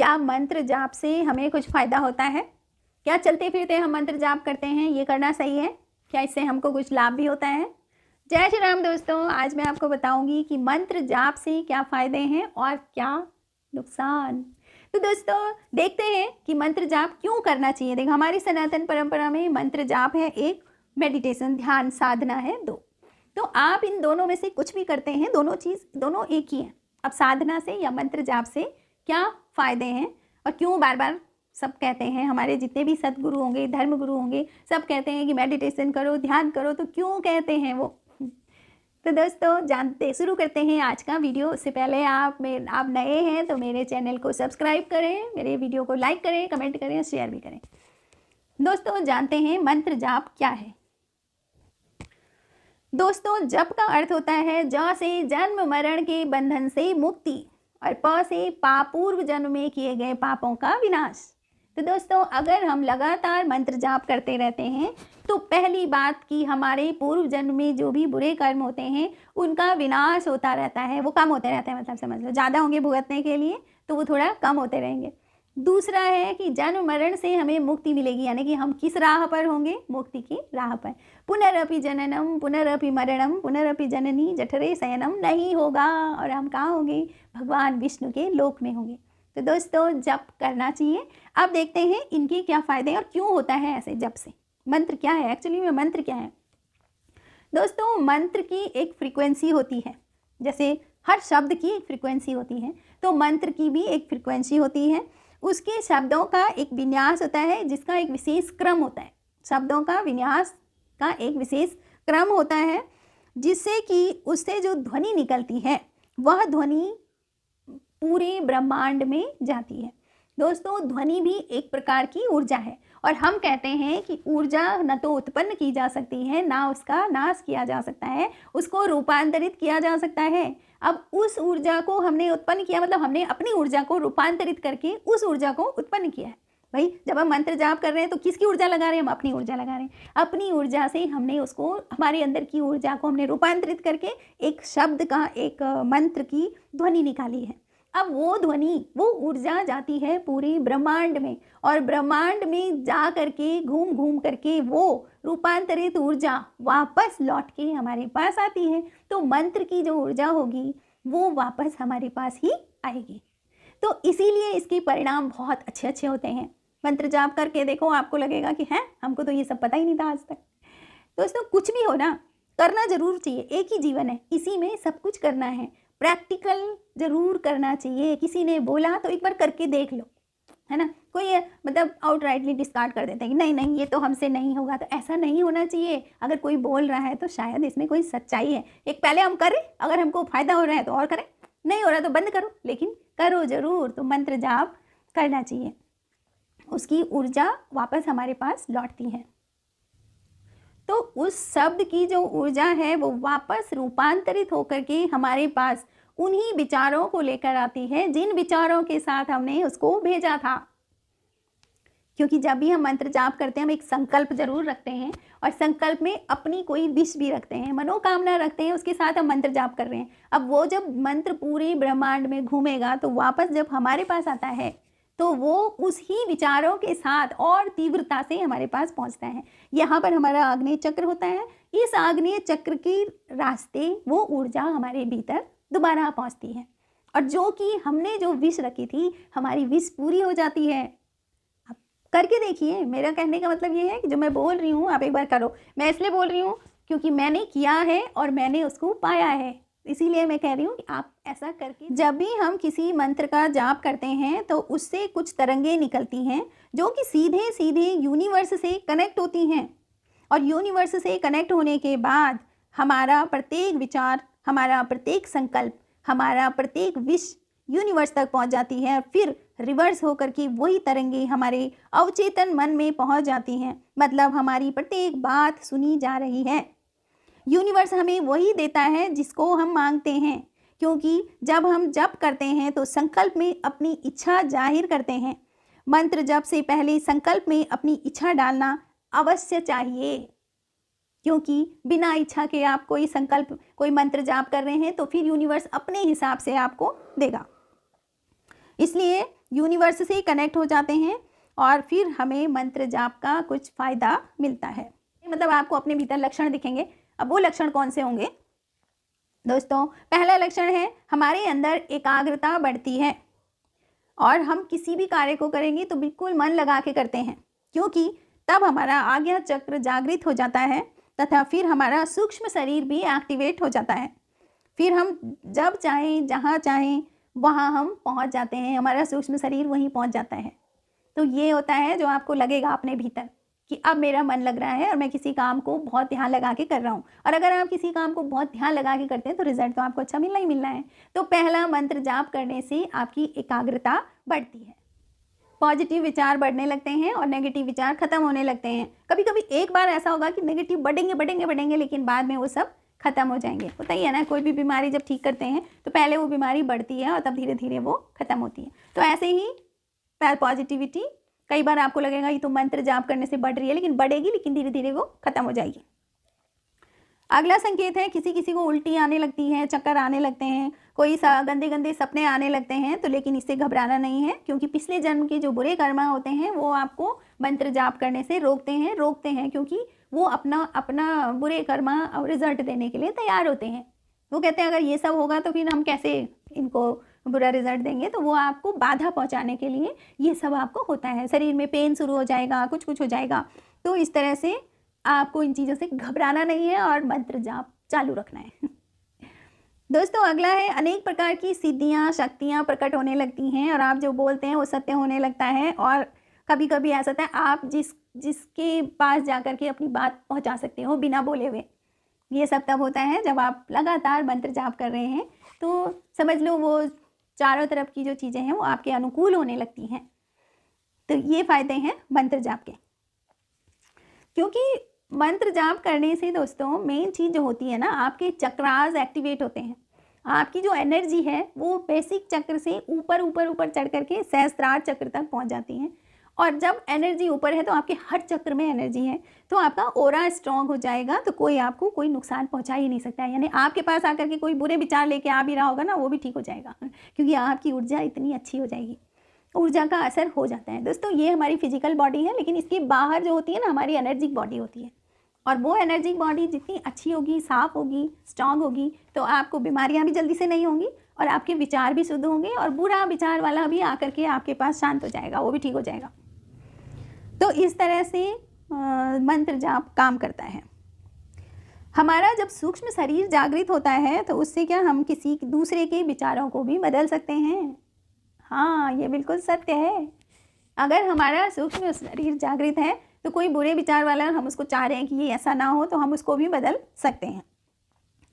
क्या मंत्र जाप से हमें कुछ फ़ायदा होता है? क्या चलते फिरते हम मंत्र जाप करते हैं, ये करना सही है? क्या इससे हमको कुछ लाभ भी होता है? जय श्री राम दोस्तों, आज मैं आपको बताऊंगी कि मंत्र जाप से क्या फ़ायदे हैं और क्या नुकसान। तो दोस्तों देखते हैं कि मंत्र जाप क्यों करना चाहिए। देखो, हमारी सनातन परंपरा में मंत्र जाप है एक, मेडिटेशन ध्यान साधना है दो। तो आप इन दोनों में से कुछ भी करते हैं, दोनों एक ही हैं। अब साधना से या मंत्र जाप से क्या फ़ायदे हैं और क्यों बार बार सब कहते हैं, हमारे जितने भी सदगुरु होंगे, धर्म गुरु होंगे, सब कहते हैं कि मेडिटेशन करो, ध्यान करो, तो क्यों कहते हैं वो। तो दोस्तों शुरू करते हैं आज का वीडियो। उससे पहले आप नए हैं तो मेरे चैनल को सब्सक्राइब करें, मेरे वीडियो को लाइक करें, कमेंट करें, शेयर भी करें। दोस्तों जानते हैं मंत्र जाप क्या है। दोस्तों जप का अर्थ होता है ज से जन्म मरण के बंधन से मुक्ति और प से पूर्व जन्म में किए गए पापों का विनाश। तो दोस्तों अगर हम लगातार मंत्र जाप करते रहते हैं तो पहली बात कि हमारे पूर्व जन्म में जो भी बुरे कर्म होते हैं उनका विनाश होता रहता है, वो कम होते रहते हैं। मतलब समझ लो ज़्यादा होंगे भुगतने के लिए तो वो थोड़ा कम होते रहेंगे। दूसरा है कि जन्म मरण से हमें मुक्ति मिलेगी, यानी कि हम किस राह पर होंगे, मुक्ति की राह पर। पुनरअपि जननम पुनरअपि मरणम पुनरअपि जननी जठरे शयनम नहीं होगा और हम कहाँ होंगे, भगवान विष्णु के लोक में होंगे। तो दोस्तों जप करना चाहिए। अब देखते हैं इनके क्या फ़ायदे और क्यों होता है ऐसे जप से। मंत्र क्या है एक्चुअली में, मंत्र क्या है दोस्तों? मंत्र की एक फ्रीक्वेंसी होती है, जैसे हर शब्द की एक फ्रीक्वेंसी होती है तो मंत्र की भी एक फ्रीक्वेंसी होती है। उसके शब्दों का एक विन्यास होता है जिसका एक विशेष क्रम होता है। शब्दों का विन्यास का एक विशेष क्रम होता है जिससे कि उससे जो ध्वनि निकलती है वह ध्वनि पूरे ब्रह्मांड में जाती है। दोस्तों ध्वनि भी एक प्रकार की ऊर्जा है और हम कहते हैं कि ऊर्जा न तो उत्पन्न की जा सकती है ना उसका नाश किया जा सकता है, उसको रूपांतरित किया जा सकता है। अब उस ऊर्जा को हमने उत्पन्न किया, मतलब हमने अपनी ऊर्जा को रूपांतरित करके उस ऊर्जा को उत्पन्न किया है। भाई जब हम मंत्र जाप कर रहे हैं तो किसकी ऊर्जा लगा रहे हैं? हम अपनी ऊर्जा लगा रहे हैं। अपनी ऊर्जा से हमने उसको, हमारे अंदर की ऊर्जा को हमने रूपांतरित करके एक शब्द का, एक मंत्र की ध्वनि निकाली है। अब वो ध्वनि, वो ऊर्जा जाती है पूरे ब्रह्मांड में और ब्रह्मांड में जा करके घूम घूम करके वो रूपांतरित ऊर्जा वापस लौट के हमारे पास आती है। तो मंत्र की जो ऊर्जा होगी वो वापस हमारे पास ही आएगी। तो इसीलिए इसके परिणाम बहुत अच्छे अच्छे होते हैं। मंत्र जाप करके देखो, आपको लगेगा कि हैं हमको तो ये सब पता ही नहीं था आज तक। दोस्तों कुछ भी हो ना, करना जरूर चाहिए। एक ही जीवन है, इसी में सब कुछ करना है। प्रैक्टिकल जरूर करना चाहिए। किसी ने बोला तो एक बार करके देख लो, है ना। कोई मतलब आउटराइटली डिस्कार्ड कर देता है कि नहीं नहीं ये तो हमसे नहीं होगा, तो ऐसा नहीं होना चाहिए। अगर कोई बोल रहा है तो शायद इसमें कोई सच्चाई है। एक पहले हम करें, अगर हमको फ़ायदा हो रहा है तो और करें, नहीं हो रहा तो बंद करो, लेकिन करो ज़रूर। तो मंत्र जाप करना चाहिए, उसकी ऊर्जा वापस हमारे पास लौटती है। तो उस शब्द की जो ऊर्जा है वो वापस रूपांतरित होकर के हमारे पास उन्हीं विचारों को लेकर आती है जिन विचारों के साथ हमने उसको भेजा था। क्योंकि जब भी हम मंत्र जाप करते हैं हम एक संकल्प जरूर रखते हैं और संकल्प में अपनी कोई विश भी रखते हैं, मनोकामना रखते हैं, उसके साथ हम मंत्र जाप कर रहे हैं। अब वो जब मंत्र पूरे ब्रह्मांड में घूमेगा तो वापस जब हमारे पास आता है तो वो उस ही विचारों के साथ और तीव्रता से हमारे पास पहुंचता है। यहाँ पर हमारा आग्नेय चक्र होता है, इस आग्नेय चक्र के रास्ते वो ऊर्जा हमारे भीतर दोबारा पहुंचती है और जो कि हमने जो विश रखी थी, हमारी विश पूरी हो जाती है। आप करके देखिए। मेरा कहने का मतलब ये है कि जो मैं बोल रही हूँ आप एक बार करो। मैं इसलिए बोल रही हूँ क्योंकि मैंने किया है और मैंने उसको पाया है, इसीलिए मैं कह रही हूँ कि आप ऐसा करके। जब भी हम किसी मंत्र का जाप करते हैं तो उससे कुछ तरंगें निकलती हैं जो कि सीधे सीधे यूनिवर्स से कनेक्ट होती हैं और यूनिवर्स से कनेक्ट होने के बाद हमारा प्रत्येक विचार, हमारा प्रत्येक संकल्प, हमारा प्रत्येक विश यूनिवर्स तक पहुंच जाती है और फिर रिवर्स होकर के वही तरंगें हमारे अवचेतन मन में पहुंच जाती हैं। मतलब हमारी प्रत्येक बात सुनी जा रही है। यूनिवर्स हमें वही देता है जिसको हम मांगते हैं, क्योंकि जब हम जप करते हैं तो संकल्प में अपनी इच्छा जाहिर करते हैं। मंत्र जप से पहले संकल्प में अपनी इच्छा डालना अवश्य चाहिए, क्योंकि बिना इच्छा के आप कोई संकल्प, कोई मंत्र जाप कर रहे हैं तो फिर यूनिवर्स अपने हिसाब से आपको देगा। इसलिए यूनिवर्स से कनेक्ट हो जाते हैं और फिर हमें मंत्र जाप का कुछ फ़ायदा मिलता है। मतलब आपको अपने भीतर लक्षण दिखेंगे। अब वो लक्षण कौन से होंगे दोस्तों? पहला लक्षण है हमारे अंदर एकाग्रता बढ़ती है और हम किसी भी कार्य को करेंगे तो बिल्कुल मन लगा के करते हैं, क्योंकि तब हमारा आज्ञा चक्र जागृत हो जाता है तथा फिर हमारा सूक्ष्म शरीर भी एक्टिवेट हो जाता है। फिर हम जब चाहें जहाँ चाहें वहाँ हम पहुँच जाते हैं, हमारा सूक्ष्म शरीर वहीं पहुँच जाता है। तो ये होता है जो आपको लगेगा अपने भीतर कि अब मेरा मन लग रहा है और मैं किसी काम को बहुत ध्यान लगा के कर रहा हूँ। और अगर आप किसी काम को बहुत ध्यान लगा के करते हैं तो रिजल्ट तो आपको अच्छा मिलना ही मिलना है। तो पहला मंत्र जाप करने से आपकी एकाग्रता बढ़ती है, पॉजिटिव विचार बढ़ने लगते हैं और नेगेटिव विचार खत्म होने लगते हैं। कभी कभी एक बार ऐसा होगा कि नेगेटिव बढ़ेंगे लेकिन बाद में वो सब खत्म हो जाएंगे। होता ही है ना, कोई भी बीमारी जब ठीक करते हैं तो पहले वो बीमारी बढ़ती है और तब धीरे धीरे वो खत्म होती है। तो ऐसे ही पॉजिटिविटी, कई बार आपको लगेगा ये तो मंत्र जाप करने से बढ़ रही है, लेकिन बढ़ेगी लेकिन धीरे धीरे वो खत्म हो जाएगी। अगला संकेत है किसी किसी को उल्टी आने लगती है, चक्कर आने लगते हैं, कोई गंदे गंदे सपने आने लगते हैं। तो लेकिन इससे घबराना नहीं है, क्योंकि पिछले जन्म के जो बुरे कर्मा होते हैं वो आपको मंत्र जाप करने से रोकते हैं, क्योंकि वो अपना बुरे कर्मा और रिजल्ट देने के लिए तैयार होते हैं। वो कहते हैं अगर ये सब होगा तो फिर हम कैसे इनको बुरा रिजल्ट देंगे। तो वो आपको बाधा पहुंचाने के लिए ये सब आपको होता है। शरीर में पेन शुरू हो जाएगा, कुछ हो जाएगा। तो इस तरह से आपको इन चीज़ों से घबराना नहीं है और मंत्र जाप चालू रखना है। दोस्तों अगला है अनेक प्रकार की सिद्धियाँ शक्तियाँ प्रकट होने लगती हैं और आप जो बोलते हैं वो सत्य होने लगता है। और कभी कभी ऐसा होता है आप जिसके पास जाकर के अपनी बात पहुंचा सकते हो बिना बोले हुए। ये सब तब होता है जब आप लगातार मंत्र जाप कर रहे हैं, तो समझ लो वो चारों तरफ की जो चीज़ें हैं वो आपके अनुकूल होने लगती हैं। तो ये फ़ायदे हैं मंत्र जाप के, क्योंकि मंत्र जाप करने से दोस्तों मेन चीज़ जो होती है ना, आपके चक्रास एक्टिवेट होते हैं। आपकी जो एनर्जी है वो बेसिक चक्र से ऊपर चढ़ करके सहस्त्रार चक्र तक पहुंच जाती है। और जब एनर्जी ऊपर है तो आपके हर चक्र में एनर्जी है, तो आपका ओरा स्ट्रांग हो जाएगा। तो कोई आपको कोई नुकसान पहुंचा ही नहीं सकता है। यानी आपके पास आकर के कोई बुरे विचार लेके आ भी रहा होगा ना, वो भी ठीक हो जाएगा, क्योंकि आपकी ऊर्जा इतनी अच्छी हो जाएगी। ऊर्जा का असर हो जाता है दोस्तों। ये हमारी फिजिकल बॉडी है, लेकिन इसके बाहर जो होती है ना हमारी एनर्जिक बॉडी होती है। और वो एनर्जिक बॉडी जितनी अच्छी होगी, साफ होगी, स्ट्रांग होगी, तो आपको बीमारियां भी जल्दी से नहीं होंगी और आपके विचार भी शुद्ध होंगे और बुरा विचार वाला भी आकर के आपके पास शांत हो जाएगा, वो भी ठीक हो जाएगा। तो इस तरह से मंत्र जाप काम करता है। हमारा जब सूक्ष्म शरीर जागृत होता है तो उससे क्या हम किसी दूसरे के विचारों को भी बदल सकते हैं। हाँ, ये बिल्कुल सत्य है। अगर हमारा सूक्ष्म शरीर जागृत है तो कोई बुरे विचार वाला हम उसको चाह रहे हैं कि ये ऐसा ना हो, तो हम उसको भी बदल सकते हैं।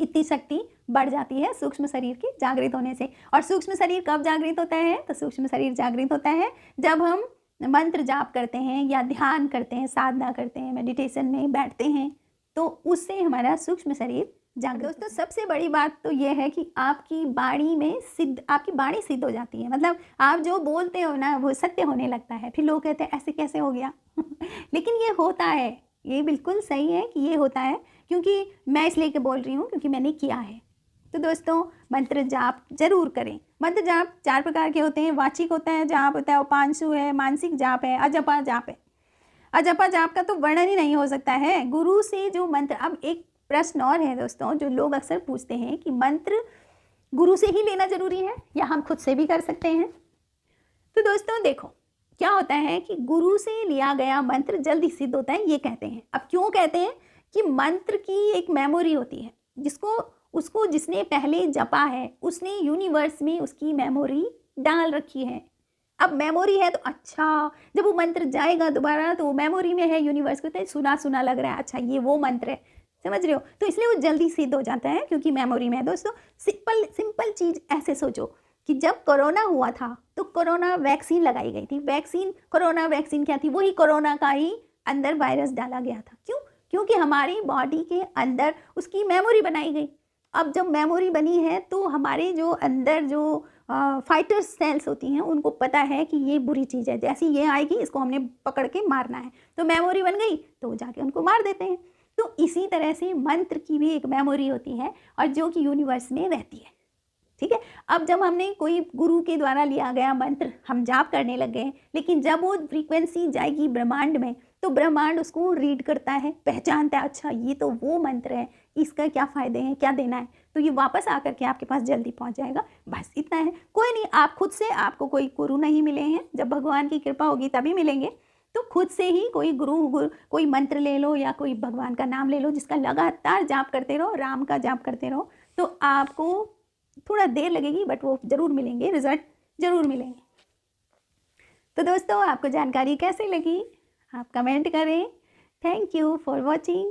इतनी शक्ति बढ़ जाती है सूक्ष्म शरीर के जागृत होने से। और सूक्ष्म शरीर कब जागृत होता है? तो सूक्ष्म शरीर जागृत होता है जब हम मंत्र जाप करते हैं या ध्यान करते हैं, साधना करते हैं, मेडिटेशन में बैठते हैं, तो उससे हमारा सूक्ष्म शरीर जागृत। दोस्तों सबसे बड़ी बात तो ये है कि आपकी वाणी सिद्ध हो जाती है। मतलब आप जो बोलते हो ना वो सत्य होने लगता है। फिर लोग कहते हैं ऐसे कैसे हो गया लेकिन ये होता है, ये बिल्कुल सही है कि ये होता है, क्योंकि मैं इसलिए के बोल रही हूँ क्योंकि मैंने किया है। तो दोस्तों मंत्र जाप जरूर करें। मंत्र जाप 4 प्रकार के होते हैं। वाचिक होता है जाप होता है, उपांशु है, मानसिक जाप है, अजपा जाप है। अजपा जाप का तो वर्णन ही नहीं हो सकता है। गुरु से जो मंत्र, अब एक प्रश्न और है दोस्तों जो लोग अक्सर पूछते हैं कि मंत्र गुरु से ही लेना जरूरी है या हम खुद से भी कर सकते हैं। तो दोस्तों देखो क्या होता है कि गुरु से लिया गया मंत्र जल्दी सिद्ध होता है, ये कहते हैं। अब क्यों कहते हैं? कि मंत्र की एक मेमोरी होती है, उसको जिसने पहले जपा है उसने यूनिवर्स में उसकी मेमोरी डाल रखी है। अब मेमोरी है तो अच्छा, जब वो मंत्र जाएगा दोबारा तो वो मेमोरी में है, यूनिवर्स को सुना सुना लग रहा है, अच्छा ये वो मंत्र है, समझ रहे हो? तो इसलिए वो जल्दी सिद्ध हो जाता है क्योंकि मेमोरी में है। दोस्तों सिंपल चीज़ ऐसे सोचो कि जब कोरोना हुआ था तो कोरोना वैक्सीन लगाई गई थी। कोरोना वैक्सीन क्या थी? वही कोरोना का ही अंदर वायरस डाला गया था। क्यों? क्योंकि हमारी बॉडी के अंदर उसकी मेमोरी बनाई गई। अब जब मेमोरी बनी है तो हमारे जो अंदर जो फाइटर सेल्स होती हैं उनको पता है कि ये बुरी चीज़ है, जैसी ये आएगी इसको हमने पकड़ के मारना है, तो मेमोरी बन गई तो वो जाके उनको मार देते हैं। तो इसी तरह से मंत्र की भी एक मेमोरी होती है और जो कि यूनिवर्स में रहती है। ठीक है। अब जब हमने कोई गुरु के द्वारा लिया गया मंत्र हम जाप करने लग गए, लेकिन जब वो फ्रीक्वेंसी जाएगी ब्रह्मांड में तो ब्रह्मांड उसको रीड करता है, पहचानता है, अच्छा ये तो वो मंत्र है, इसका क्या फ़ायदे हैं, क्या देना है, तो ये वापस आकर के आपके पास जल्दी पहुंच जाएगा। बस इतना है, कोई नहीं, आप खुद से, आपको कोई गुरु नहीं मिले हैं, जब भगवान की कृपा होगी तभी मिलेंगे, तो खुद से ही कोई गुरु कोई मंत्र ले लो या कोई भगवान का नाम ले लो जिसका लगातार जाप करते रहो, राम का जाप करते रहो, तो आपको थोड़ा देर लगेगी बट वो ज़रूर मिलेंगे, रिजल्ट ज़रूर मिलेंगे। तो दोस्तों आपको जानकारी कैसी लगी आप कमेंट करें। Thank you for watching.